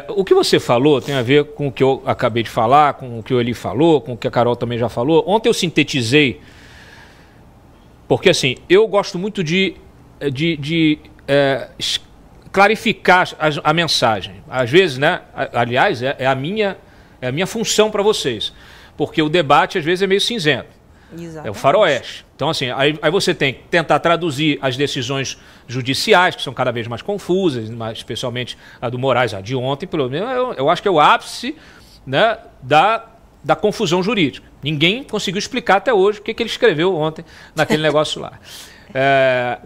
O que você falou tem a ver com o que eu acabei de falar, com o que o Eli falou, com o que a Carol também já falou. Ontem eu sintetizei, porque assim, eu gosto muito de clarificar a mensagem. Às vezes, né? Aliás, é a minha função para vocês, porque o debate às vezes é meio cinzento. Exatamente. É o faroeste. Então, assim, aí você tem que tentar traduzir as decisões judiciais, que são cada vez mais confusas, mas especialmente a do Moraes, a de ontem, pelo menos, eu acho que é o ápice, né, da confusão jurídica. Ninguém conseguiu explicar até hoje o que ele escreveu ontem naquele negócio lá.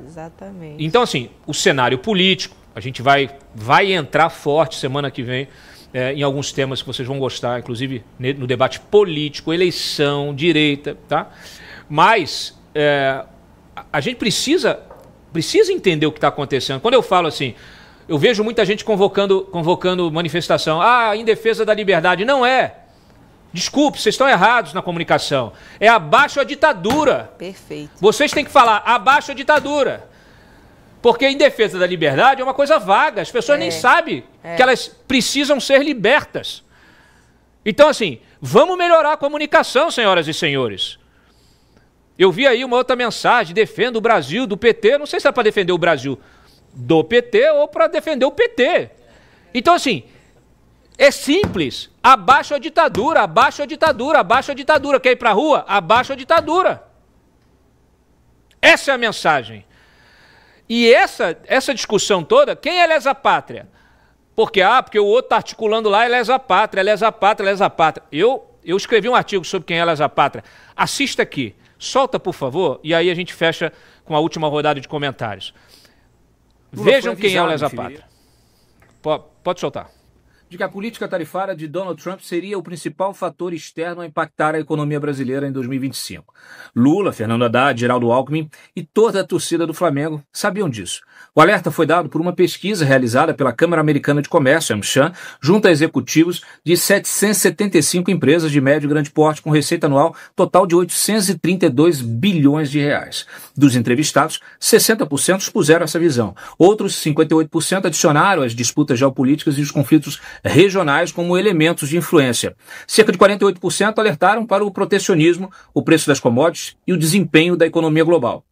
Exatamente. Então, assim, o cenário político, a gente vai entrar forte semana que vem em alguns temas que vocês vão gostar, inclusive no debate político, eleição, direita, tá? Mas a gente precisa entender o que está acontecendo. Quando eu falo assim, eu vejo muita gente convocando manifestação, em defesa da liberdade. Não é. Desculpe, vocês estão errados na comunicação. É abaixo a ditadura. Perfeito. Vocês têm que falar abaixo a ditadura. Porque em defesa da liberdade é uma coisa vaga. As pessoas nem sabem que elas precisam ser libertas. Então, assim, vamos melhorar a comunicação, senhoras e senhores. Eu vi aí uma outra mensagem, defenda o Brasil do PT. Não sei se é para defender o Brasil do PT ou para defender o PT. Então, assim, é simples. Abaixo a ditadura, abaixo a ditadura, abaixo a ditadura. Quer ir para a rua? Abaixo a ditadura. Essa é a mensagem. E essa discussão toda, quem é lesa pátria? Porque o outro está articulando lá, é lesa pátria, lesa pátria, lesa pátria. Eu escrevi um artigo sobre quem é lesa pátria. Assista aqui. Solta, por favor, e aí a gente fecha com a última rodada de comentários. Vejam quem é o lesa pátria. Pode soltar. De que a política tarifária de Donald Trump seria o principal fator externo a impactar a economia brasileira em 2025. Lula, Fernando Haddad, Geraldo Alckmin e toda a torcida do Flamengo sabiam disso. O alerta foi dado por uma pesquisa realizada pela Câmara Americana de Comércio, AmCham, junto a executivos de 775 empresas de médio e grande porte com receita anual total de 832 bilhões de reais. Dos entrevistados, 60% expuseram essa visão. Outros 58% adicionaram as disputas geopolíticas e os conflitos regionais como elementos de influência. Cerca de 48% alertaram para o protecionismo, o preço das commodities e o desempenho da economia global.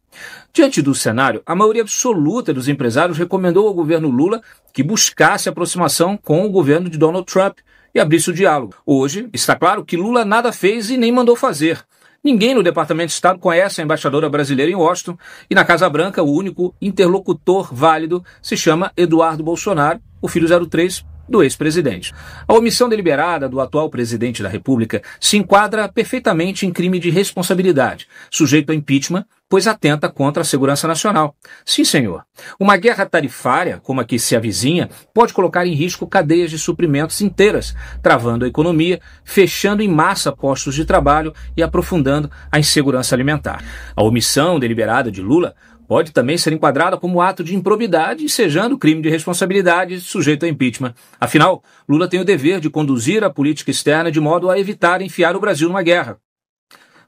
Diante do cenário, a maioria absoluta dos empresários recomendou ao governo Lula que buscasse aproximação com o governo de Donald Trump e abrisse o diálogo. Hoje, está claro que Lula nada fez e nem mandou fazer. Ninguém no Departamento de Estado conhece a embaixadora brasileira em Washington e na Casa Branca o único interlocutor válido se chama Eduardo Bolsonaro, o filho 03 do ex-presidente. A omissão deliberada do atual presidente da República se enquadra perfeitamente em crime de responsabilidade, sujeito a impeachment, pois atenta contra a segurança nacional. Sim, senhor. Uma guerra tarifária, como a que se avizinha, pode colocar em risco cadeias de suprimentos inteiras, travando a economia, fechando em massa postos de trabalho e aprofundando a insegurança alimentar. A omissão deliberada de Lula pode também ser enquadrada como ato de improbidade, ensejando crime de responsabilidade sujeito a impeachment. Afinal, Lula tem o dever de conduzir a política externa de modo a evitar enfiar o Brasil numa guerra.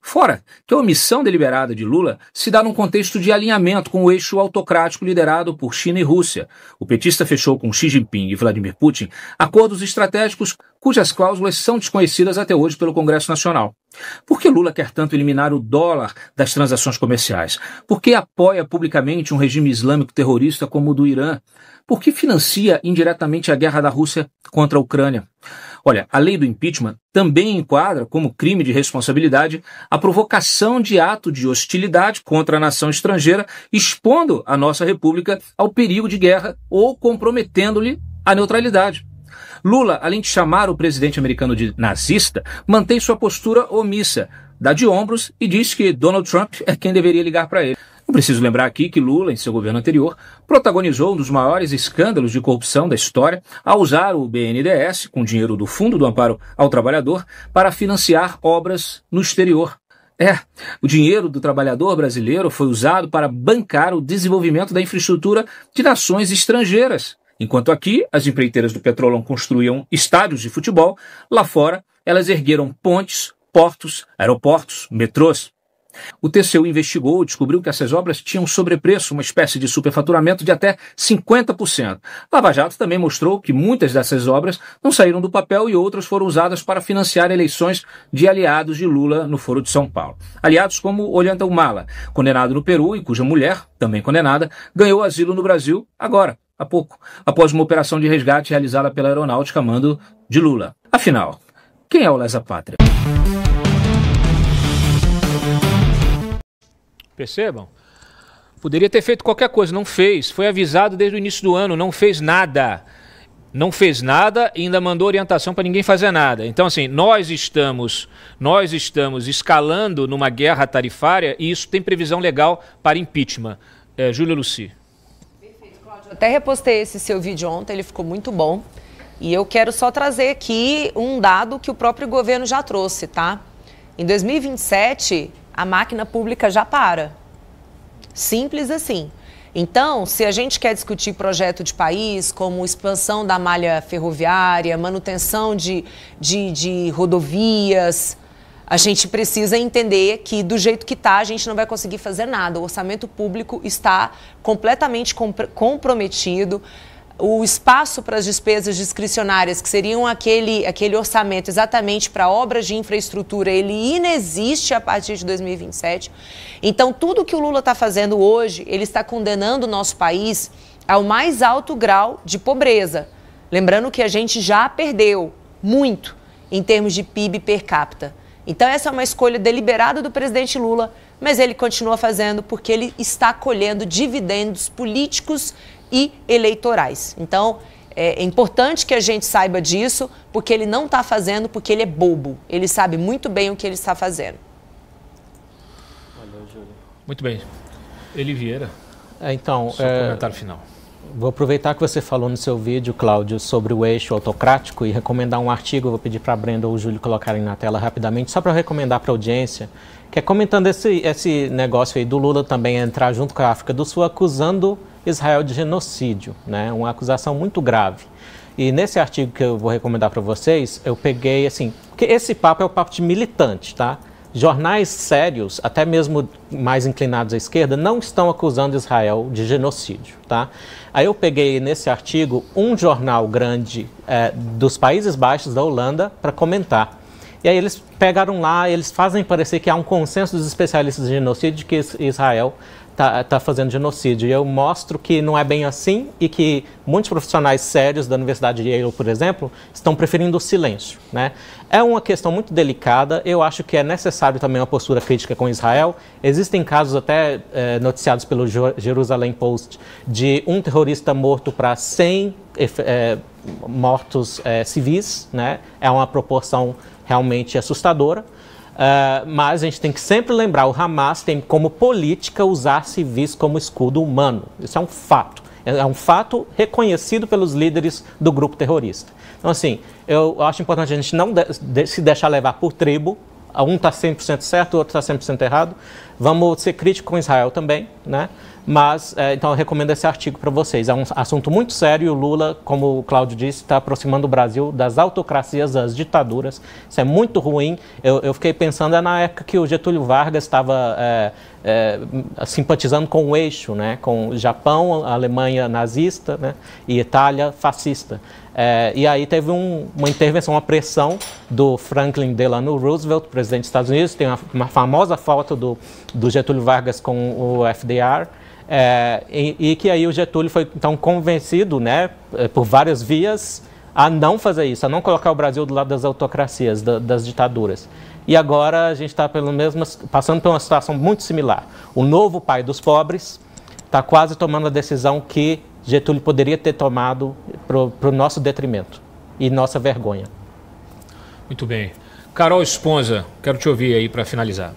Fora que a omissão deliberada de Lula se dá num contexto de alinhamento com o eixo autocrático liderado por China e Rússia. O petista fechou com Xi Jinping e Vladimir Putin acordos estratégicos cujas cláusulas são desconhecidas até hoje pelo Congresso Nacional. Por que Lula quer tanto eliminar o dólar das transações comerciais? Por que apoia publicamente um regime islâmico terrorista como o do Irã? Por que financia indiretamente a guerra da Rússia contra a Ucrânia? Olha, a lei do impeachment também enquadra como crime de responsabilidade a provocação de ato de hostilidade contra a nação estrangeira, expondo a nossa república ao perigo de guerra ou comprometendo-lhe a neutralidade. Lula, além de chamar o presidente americano de nazista, mantém sua postura omissa, dá de ombros e diz que Donald Trump é quem deveria ligar para ele. Não preciso lembrar aqui que Lula, em seu governo anterior, protagonizou um dos maiores escândalos de corrupção da história ao usar o BNDES, com dinheiro do Fundo do Amparo ao Trabalhador, para financiar obras no exterior. O dinheiro do trabalhador brasileiro foi usado para bancar o desenvolvimento da infraestrutura de nações estrangeiras. Enquanto aqui, as empreiteiras do petróleo construíam estádios de futebol, lá fora elas ergueram pontes, portos, aeroportos, metrôs. O TCU investigou e descobriu que essas obras tinham sobrepreço, uma espécie de superfaturamento de até 50%. Lava Jato também mostrou que muitas dessas obras não saíram do papel e outras foram usadas para financiar eleições de aliados de Lula no Foro de São Paulo. Aliados como Ollanta Humala, condenado no Peru e cuja mulher, também condenada, ganhou asilo no Brasil agora, há pouco, após uma operação de resgate realizada pela Aeronáutica a mando de Lula. Afinal, quem é o lesa pátria? Percebam? Poderia ter feito qualquer coisa, não fez. Foi avisado desde o início do ano, não fez nada. Não fez nada e ainda mandou orientação para ninguém fazer nada. Então, assim, nós estamos escalando numa guerra tarifária e isso tem previsão legal para impeachment. Júlia Lucy. Perfeito, Cláudio. Até repostei esse seu vídeo ontem, ele ficou muito bom. E eu quero só trazer aqui um dado que o próprio governo já trouxe, tá? Em 2027... a máquina pública já para. Simples assim. Então, se a gente quer discutir projeto de país, como expansão da malha ferroviária, manutenção de rodovias, a gente precisa entender que do jeito que está, a gente não vai conseguir fazer nada. O orçamento público está completamente comprometido. O espaço para as despesas discricionárias, que seriam aquele orçamento exatamente para obras de infraestrutura, ele inexiste a partir de 2027. Então, tudo que o Lula está fazendo hoje, ele está condenando o nosso país ao mais alto grau de pobreza. Lembrando que a gente já perdeu muito em termos de PIB per capita. Então, essa é uma escolha deliberada do presidente Lula, mas ele continua fazendo porque ele está colhendo dividendos políticos e eleitorais. Então, é importante que a gente saiba disso, porque ele não está fazendo porque ele é bobo. Ele sabe muito bem o que ele está fazendo. Valeu, Júlio. Muito bem. Eli Vieira. Então, comentário final. Vou aproveitar que você falou no seu vídeo, Cláudio, sobre o eixo autocrático e recomendar um artigo. Vou pedir para a Brenda ou o Júlio colocarem na tela rapidamente, só para recomendar para a audiência, que é comentando esse negócio aí do Lula também entrar junto com a África do Sul, acusando Israel de genocídio, né? Uma acusação muito grave. E nesse artigo que eu vou recomendar para vocês, eu peguei assim, porque esse papo é o papo de militante, tá? Jornais sérios, até mesmo mais inclinados à esquerda, não estão acusando Israel de genocídio, tá? Aí eu peguei nesse artigo um jornal grande dos Países Baixos, da Holanda, para comentar. E aí eles pegaram lá, eles fazem parecer que há um consenso dos especialistas de genocídio de que Israel está fazendo genocídio. E eu mostro que não é bem assim e que muitos profissionais sérios da Universidade de Yale, por exemplo, estão preferindo o silêncio, né? É uma questão muito delicada. Eu acho que é necessário também uma postura crítica com Israel. Existem casos até noticiados pelo Jerusalem Post de um terrorista morto para 100 mortos civis, né? É uma proporção realmente assustadora. Mas a gente tem que sempre lembrar, o Hamas tem como política usar civis como escudo humano. Isso é um fato. É um fato reconhecido pelos líderes do grupo terrorista. Então, assim, eu acho importante a gente não se deixar levar por tribo. Um está 100% certo, o outro está 100% errado. Vamos ser críticos com Israel também, né? Mas, então, eu recomendo esse artigo para vocês. É um assunto muito sério e o Lula, como o Cláudio disse, está aproximando o Brasil das autocracias, das ditaduras. Isso é muito ruim. Eu fiquei pensando na época que o Getúlio Vargas estava simpatizando com o eixo, né? Com o Japão, a Alemanha nazista, né? E Itália fascista. E aí teve uma intervenção, uma pressão do Franklin Delano Roosevelt, presidente dos Estados Unidos. Tem uma famosa foto do Getúlio Vargas com o FDR. E que aí o Getúlio foi então convencido, né, por várias vias, a não fazer isso, a não colocar o Brasil do lado das autocracias, das ditaduras. E agora a gente está passando por uma situação muito similar. O novo pai dos pobres está quase tomando a decisão que Getúlio poderia ter tomado para o nosso detrimento e nossa vergonha. Muito bem. Carol Esponza, quero te ouvir aí para finalizar.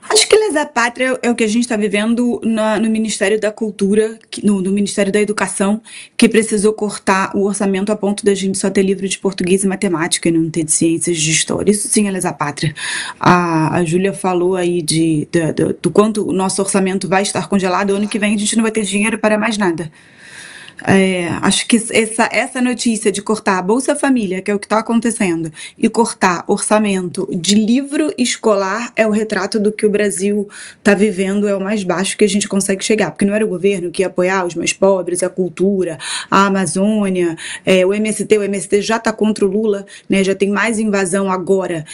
Acho que lesa pátria é o que a gente está vivendo no Ministério da Cultura, no Ministério da Educação, que precisou cortar o orçamento a ponto da gente só ter livro de português e matemática e não ter de ciências de história. Isso sim é lesa pátria. A Júlia falou aí do quanto o nosso orçamento vai estar congelado. Ano que vem a gente não vai ter dinheiro para mais nada. Acho que essa notícia de cortar a Bolsa Família, que é o que está acontecendo, e cortar orçamento de livro escolar é o retrato do que o Brasil está vivendo, é o mais baixo que a gente consegue chegar, porque não era o governo que ia apoiar os mais pobres, a cultura, a Amazônia, o MST já está contra o Lula, né, já tem mais invasão agora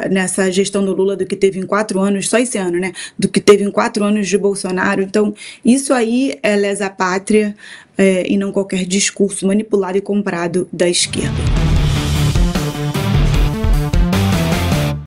nessa gestão do Lula do que teve em 4 anos, só esse ano, né, do que teve em 4 anos de Bolsonaro. Então, isso aí é lesa pátria, e não qualquer discurso manipulado e comprado da esquerda.